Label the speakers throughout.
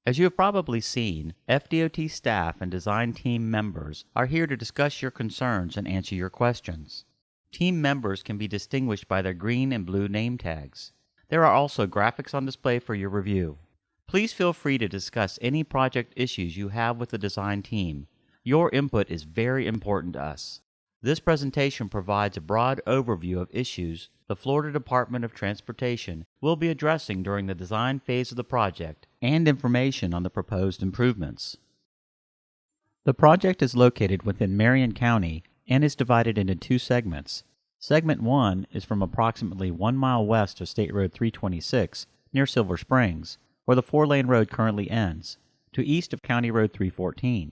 Speaker 1: As you have probably seen, FDOT staff and design team members are here to discuss your concerns and answer your questions. Team members can be distinguished by their green and blue name tags. There are also graphics on display for your review. Please feel free to discuss any project issues you have with the design team. Your input is very important to us. This presentation provides a broad overview of issues the Florida Department of Transportation will be addressing during the design phase of the project and information on the proposed improvements. The project is located within Marion County and is divided into two segments. Segment 1 is from approximately 1 mile west of State Road 326 near Silver Springs, where the 4-lane road currently ends, to east of County Road 314.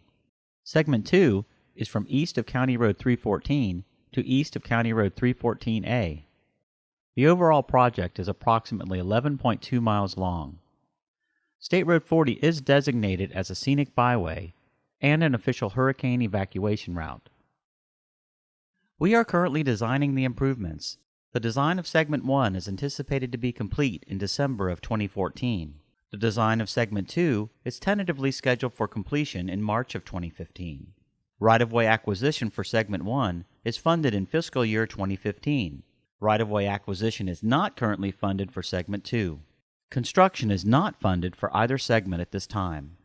Speaker 1: Segment 2 is from east of County Road 314 to east of County Road 314A. The overall project is approximately 11.2 miles long. State Road 40 is designated as a scenic byway and an official hurricane evacuation route. We are currently designing the improvements. The design of Segment 1 is anticipated to be complete in December of 2014. The design of Segment 2 is tentatively scheduled for completion in March of 2015. Right-of-way acquisition for Segment 1 is funded in fiscal year 2015. Right-of-way acquisition is not currently funded for Segment 2. Construction is not funded for either segment at this time.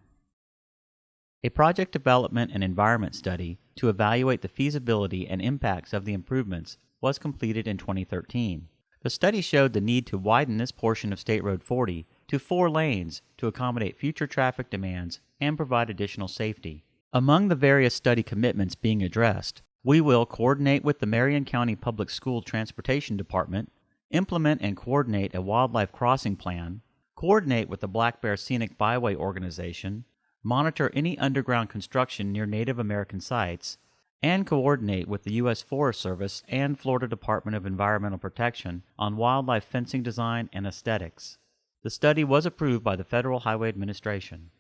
Speaker 1: A project development and environment study to evaluate the feasibility and impacts of the improvements was completed in 2013. The study showed the need to widen this portion of State Road 40 to 4 lanes to accommodate future traffic demands and provide additional safety. Among the various study commitments being addressed, we will coordinate with the Marion County Public School Transportation Department, implement and coordinate a wildlife crossing plan, coordinate with the Black Bear Scenic Byway Organization, monitor any underground construction near Native American sites, and coordinate with the U.S. Forest Service and Florida Department of Environmental Protection on wildlife fencing design and aesthetics. The study was approved by the Federal Highway Administration.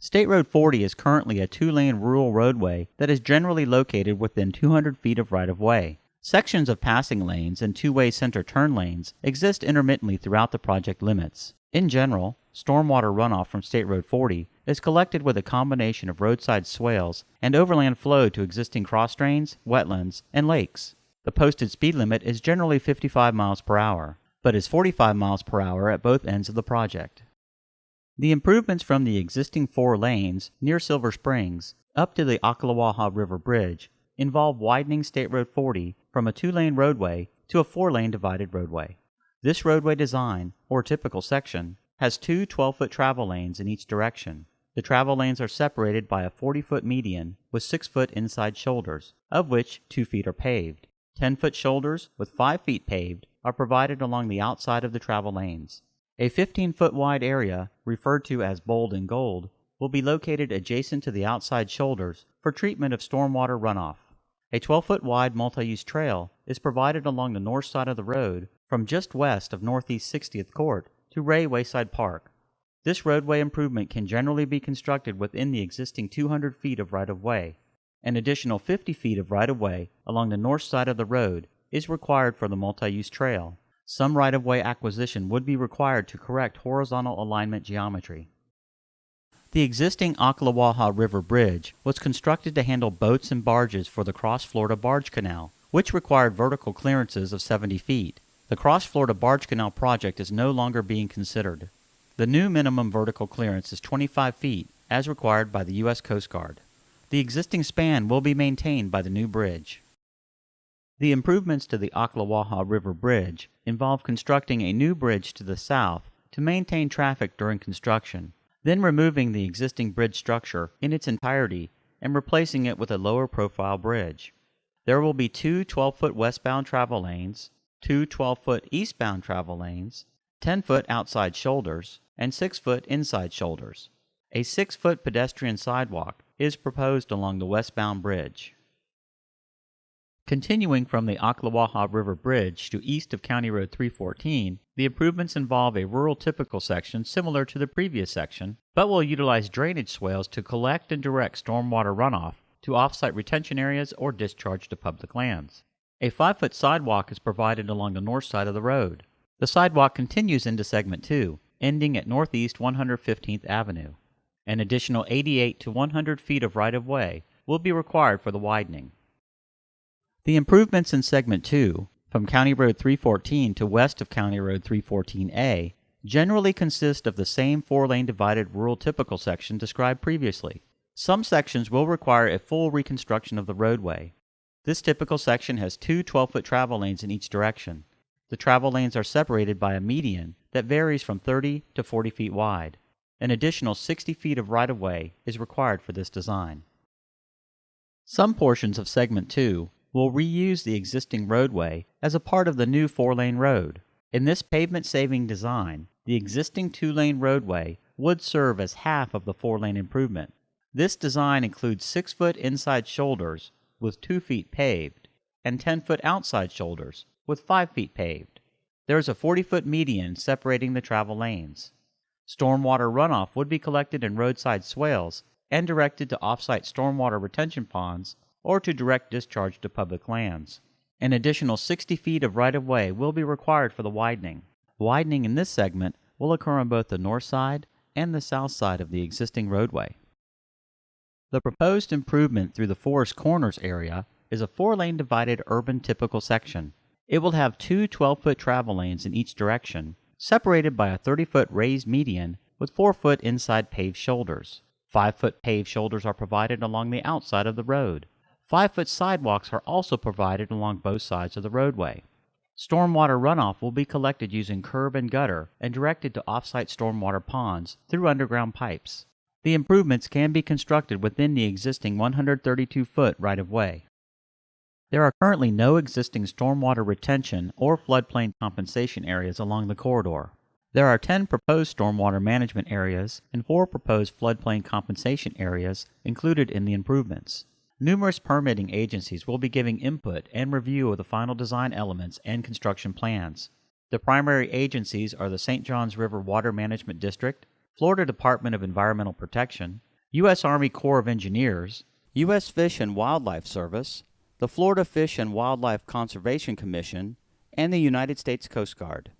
Speaker 1: State Road 40 is currently a 2-lane rural roadway that is generally located within 200 feet of right-of-way. Sections of passing lanes and 2-way center turn lanes exist intermittently throughout the project limits. In general, stormwater runoff from State Road 40 is collected with a combination of roadside swales and overland flow to existing cross drains, wetlands, and lakes. The posted speed limit is generally 55 miles per hour, but is 45 miles per hour at both ends of the project. The improvements from the existing 4 lanes near Silver Springs up to the Ocklawaha River Bridge involve widening State Road 40 from a 2-lane roadway to a 4-lane divided roadway. This roadway design, or typical section, has 2 12-foot travel lanes in each direction. The travel lanes are separated by a 40-foot median with 6-foot inside shoulders, of which 2 feet are paved. 10-foot shoulders with 5 feet paved are provided along the outside of the travel lanes. A 15-foot wide area, referred to as bold in gold, will be located adjacent to the outside shoulders for treatment of stormwater runoff. A 12-foot wide multi-use trail is provided along the north side of the road from just west of Northeast 60th Court to Ray Wayside Park. This roadway improvement can generally be constructed within the existing 200 feet of right-of-way. An additional 50 feet of right-of-way along the north side of the road is required for the multi-use trail. Some right-of-way acquisition would be required to correct horizontal alignment geometry. The existing Ocklawaha River Bridge was constructed to handle boats and barges for the Cross Florida Barge Canal, which required vertical clearances of 70 feet. The Cross Florida Barge Canal project is no longer being considered. The new minimum vertical clearance is 25 feet, as required by the U.S. Coast Guard. The existing span will be maintained by the new bridge. The improvements to the Ocklawaha River Bridge involve constructing a new bridge to the south to maintain traffic during construction, then removing the existing bridge structure in its entirety and replacing it with a lower profile bridge. There will be 2 12-foot westbound travel lanes, 2 12-foot eastbound travel lanes, 10-foot outside shoulders, and 6-foot inside shoulders. A 6-foot pedestrian sidewalk is proposed along the westbound bridge. Continuing from the Ocklawaha River Bridge to east of County Road 314, the improvements involve a rural typical section similar to the previous section, but will utilize drainage swales to collect and direct stormwater runoff to off-site retention areas or discharge to public lands. A 5-foot sidewalk is provided along the north side of the road. The sidewalk continues into Segment 2, ending at Northeast 115th Avenue. An additional 88 to 100 feet of right-of-way will be required for the widening. The improvements in Segment 2, from County Road 314 to west of County Road 314A, generally consist of the same 4-lane divided rural typical section described previously. Some sections will require a full reconstruction of the roadway. This typical section has two 12-foot travel lanes in each direction. The travel lanes are separated by a median that varies from 30 to 40 feet wide. An additional 60 feet of right-of-way is required for this design. Some portions of Segment 2 will reuse the existing roadway as a part of the new 4-lane road. In this pavement-saving design, the existing 2-lane roadway would serve as half of the 4-lane improvement. This design includes 6-foot inside shoulders with 2 feet paved and 10-foot outside shoulders with 5 feet paved. There is a 40-foot median separating the travel lanes. Stormwater runoff would be collected in roadside swales and directed to off-site stormwater retention ponds or to direct discharge to public lands. An additional 60 feet of right-of-way will be required for the widening. Widening in this segment will occur on both the north side and the south side of the existing roadway. The proposed improvement through the Forest Corners area is a 4-lane divided urban typical section. It will have two 12-foot travel lanes in each direction, separated by a 30-foot raised median with 4-foot inside paved shoulders. 5-foot paved shoulders are provided along the outside of the road. 5-foot sidewalks are also provided along both sides of the roadway. Stormwater runoff will be collected using curb and gutter and directed to off-site stormwater ponds through underground pipes. The improvements can be constructed within the existing 132-foot right-of-way. There are currently no existing stormwater retention or floodplain compensation areas along the corridor. There are 10 proposed stormwater management areas and 4 proposed floodplain compensation areas included in the improvements. Numerous permitting agencies will be giving input and review of the final design elements and construction plans. The primary agencies are the St. Johns River Water Management District, Florida Department of Environmental Protection, U.S. Army Corps of Engineers, U.S. Fish and Wildlife Service, the Florida Fish and Wildlife Conservation Commission, and the United States Coast Guard.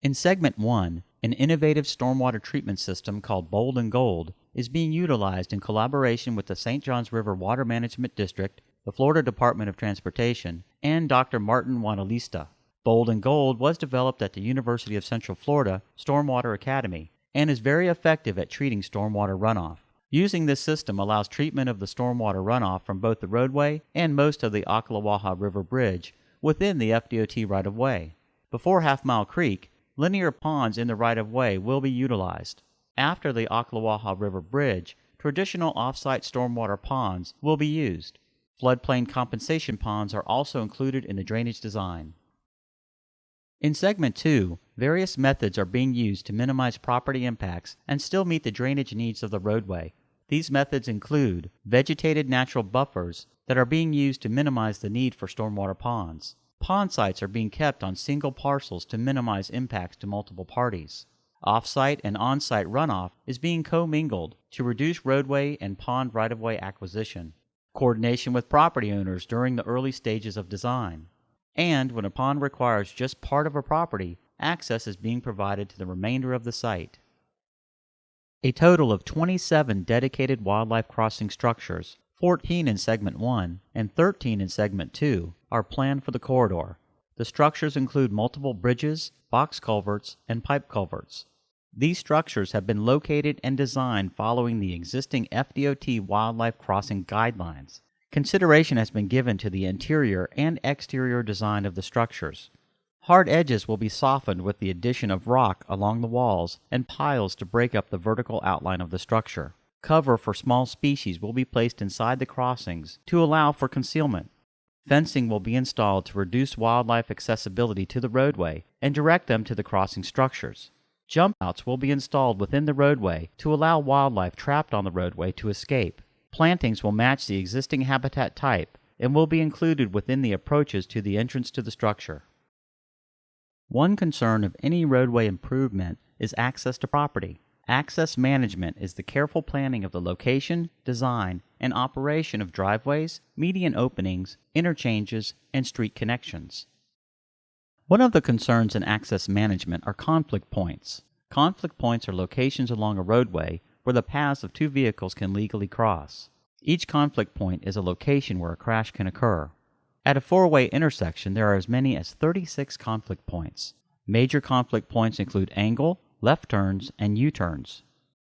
Speaker 1: In Segment 1, an innovative stormwater treatment system called Bold and Gold is being utilized in collaboration with the St. Johns River Water Management District, the Florida Department of Transportation, and Dr. Martin Wanalista. Bold and Gold was developed at the University of Central Florida Stormwater Academy and is very effective at treating stormwater runoff. Using this system allows treatment of the stormwater runoff from both the roadway and most of the Ocklawaha River Bridge within the FDOT right-of-way. Before Half Mile Creek, linear ponds in the right-of-way will be utilized. After the Ocklawaha River Bridge, traditional off-site stormwater ponds will be used. Floodplain compensation ponds are also included in the drainage design. In Segment 2, various methods are being used to minimize property impacts and still meet the drainage needs of the roadway. These methods include vegetated natural buffers that are being used to minimize the need for stormwater ponds. Pond sites are being kept on single parcels to minimize impacts to multiple parties. Off-site and on-site runoff is being commingled to reduce roadway and pond right-of-way acquisition. Coordination with property owners during the early stages of design. And when a pond requires just part of a property, access is being provided to the remainder of the site. A total of 27 dedicated wildlife crossing structures, 14 in Segment 1 and 13 in Segment 2, are planned for the corridor. The structures include multiple bridges, box culverts, and pipe culverts. These structures have been located and designed following the existing FDOT wildlife crossing guidelines. Consideration has been given to the interior and exterior design of the structures. Hard edges will be softened with the addition of rock along the walls and piles to break up the vertical outline of the structure. Cover for small species will be placed inside the crossings to allow for concealment. Fencing will be installed to reduce wildlife accessibility to the roadway and direct them to the crossing structures. Jump outs will be installed within the roadway to allow wildlife trapped on the roadway to escape. Plantings will match the existing habitat type and will be included within the approaches to the entrance to the structure. One concern of any roadway improvement is access to property. Access management is the careful planning of the location, design, and operation of driveways, median openings, interchanges, and street connections. One of the concerns in access management are conflict points. Conflict points are locations along a roadway where the paths of two vehicles can legally cross. Each conflict point is a location where a crash can occur. At a four-way intersection, there are as many as 36 conflict points. Major conflict points include angle, left turns, and U-turns.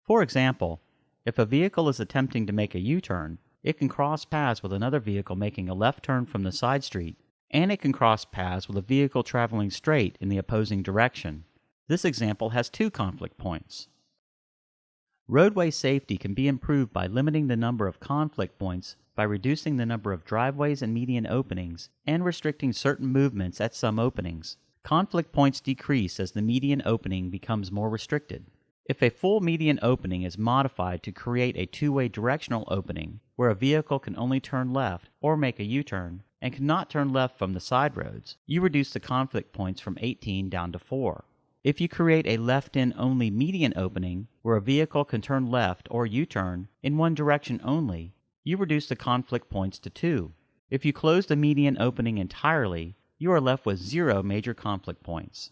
Speaker 1: For example, if a vehicle is attempting to make a U-turn, it can cross paths with another vehicle making a left turn from the side street, and it can cross paths with a vehicle traveling straight in the opposing direction. This example has two conflict points. Roadway safety can be improved by limiting the number of conflict points by reducing the number of driveways and median openings and restricting certain movements at some openings. Conflict points decrease as the median opening becomes more restricted. If a full median opening is modified to create a two-way directional opening where a vehicle can only turn left or make a U-turn and cannot turn left from the side roads, you reduce the conflict points from 18 down to 4. If you create a left-in only median opening where a vehicle can turn left or U-turn in one direction only, you reduce the conflict points to 2. If you close the median opening entirely, you are left with 0 major conflict points.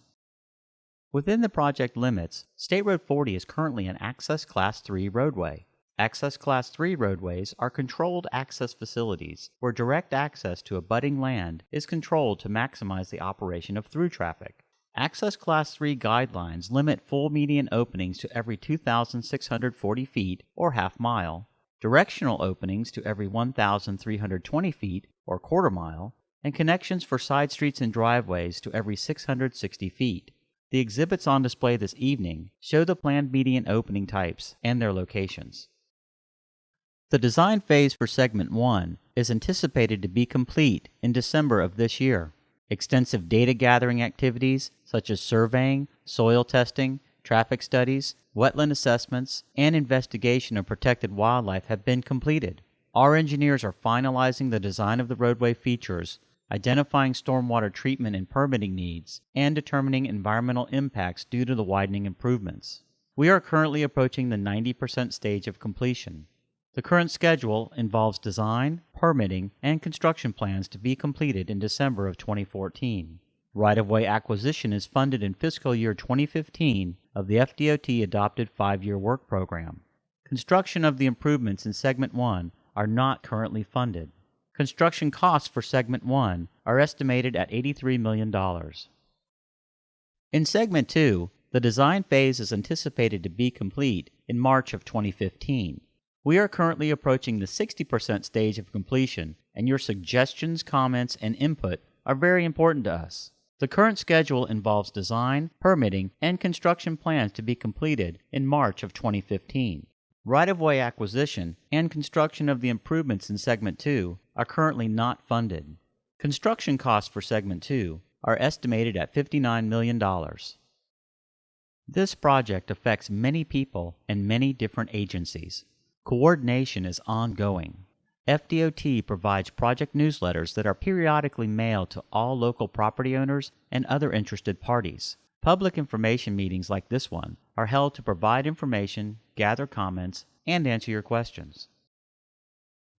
Speaker 1: Within the project limits, State Road 40 is currently an Access Class 3 roadway. Access Class 3 roadways are controlled access facilities where direct access to abutting land is controlled to maximize the operation of through traffic. Access Class 3 guidelines limit full median openings to every 2,640 feet or half mile, directional openings to every 1,320 feet or quarter mile, and connections for side streets and driveways to every 660 feet. The exhibits on display this evening show the planned median opening types and their locations. The design phase for Segment 1 is anticipated to be complete in December of this year. Extensive data gathering activities such as surveying, soil testing, traffic studies, wetland assessments, and investigation of protected wildlife have been completed. Our engineers are finalizing the design of the roadway features, identifying stormwater treatment and permitting needs, and determining environmental impacts due to the widening improvements. We are currently approaching the 90% stage of completion. The current schedule involves design, permitting, and construction plans to be completed in December of 2014. Right-of-way acquisition is funded in fiscal year 2015 of the FDOT adopted 5-year work program. Construction of the improvements in Segment 1 are not currently funded. Construction costs for Segment 1 are estimated at $83 million. In Segment 2, the design phase is anticipated to be complete in March of 2015. We are currently approaching the 60% stage of completion, and your suggestions, comments, and input are very important to us. The current schedule involves design, permitting, and construction plans to be completed in March of 2015. Right-of-way acquisition and construction of the improvements in Segment 2 are currently not funded. Construction costs for Segment 2 are estimated at $59 million. This project affects many people and many different agencies. Coordination is ongoing. FDOT provides project newsletters that are periodically mailed to all local property owners and other interested parties. Public information meetings like this one are held to provide information, gather comments, and answer your questions.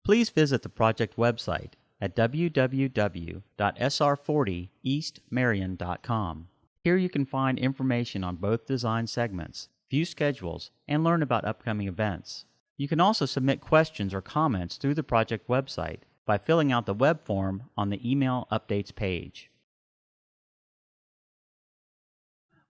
Speaker 1: Please visit the project website at www.sr40eastmarion.com. Here you can find information on both design segments, view schedules, and learn about upcoming events. You can also submit questions or comments through the project website by filling out the web form on the email updates page.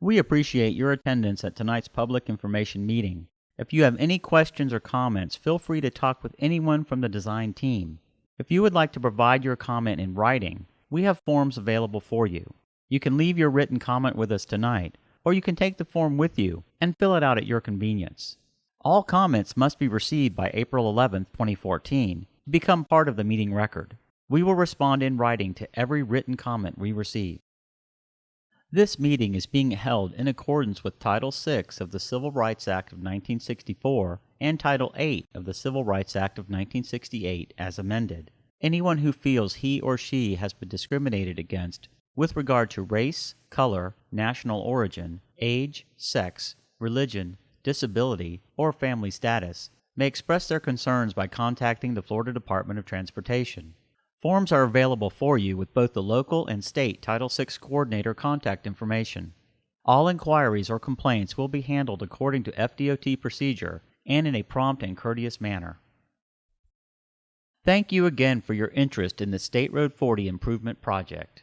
Speaker 1: We appreciate your attendance at tonight's public information meeting. If you have any questions or comments, feel free to talk with anyone from the design team. If you would like to provide your comment in writing, we have forms available for you. You can leave your written comment with us tonight, or you can take the form with you and fill it out at your convenience. All comments must be received by April 11, 2014, to become part of the meeting record. We will respond in writing to every written comment we receive. This meeting is being held in accordance with Title VI of the Civil Rights Act of 1964 and Title VIII of the Civil Rights Act of 1968 as amended. Anyone who feels he or she has been discriminated against with regard to race, color, national origin, age, sex, religion, disability, or family status may express their concerns by contacting the Florida Department of Transportation. Forms are available for you with both the local and state Title VI coordinator contact information. All inquiries or complaints will be handled according to FDOT procedure and in a prompt and courteous manner. Thank you again for your interest in the State Road 40 Improvement Project.